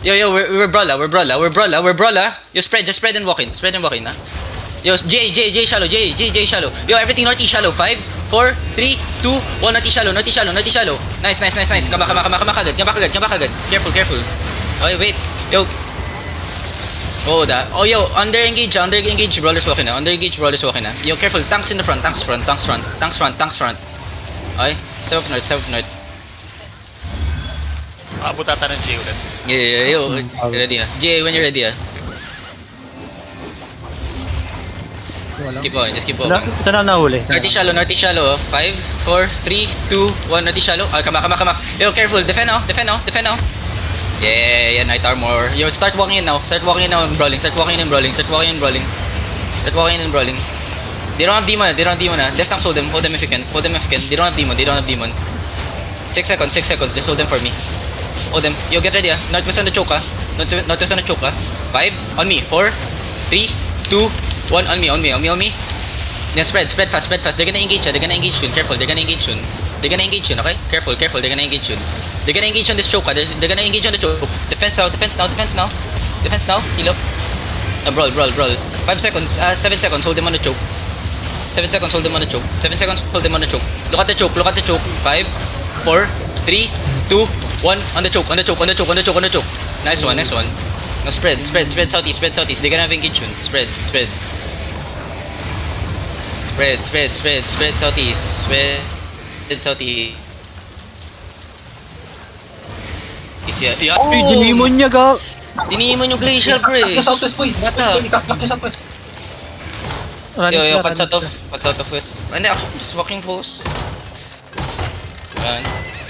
Yo, we're brawler. You spread and walk in. Ah. Yo, J shallow, J shallow. Yo, everything north east shallow. 5, 4, 3, 2, 1, north east shallow. Nice. Come back agad. Careful. Okay, wait. Yo. Oh, yo, under engage, brawlers walking na. Yo, careful, tanks in the front, tanks front. Okay, step up north. Abutata ng J ulit. Yeah, yo, ready ah. J, when you're ready ah. Just keep on. Ito na nahuli. North east shallow. 5, 4, 3, 2, 1, north east shallow. Come back. Yo, careful, defend now. Yeah, night armor. Yo, start walking in now and brawling. Start walking in and brawling. They don't have demon. Left tanks hold them if you can. They don't have demon. 6 seconds. Just hold them for me. Hold them. Yo, get ready ah. Northwest on the choke ah. 5, on me. 4, 3, 2, 1, on me. Then spread fast. They're gonna engage soon. Careful, they're gonna engage soon, okay? Careful, they're gonna engage soon. They're gonna engage on this choke, they're gonna engage on the choke. Defense now. Heal up. Brawl. 5 seconds, 7 seconds, hold them on the choke. 7 seconds, hold them on the choke. Look at the choke. 5, 4, 3, 2, 1, on the choke. Nice one. Now spread southeast. They're gonna have engage soon. Spread southeast. Yeah. Oh! Dinimon niya ga! Dinimon yung glacial pre. Cut southwest, boy. Bata. Cut southwest. Yo, cut south of west. Hindi, actually, just walking post. Yan.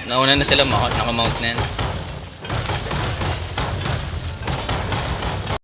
Nauna na sila, nakamount na yan.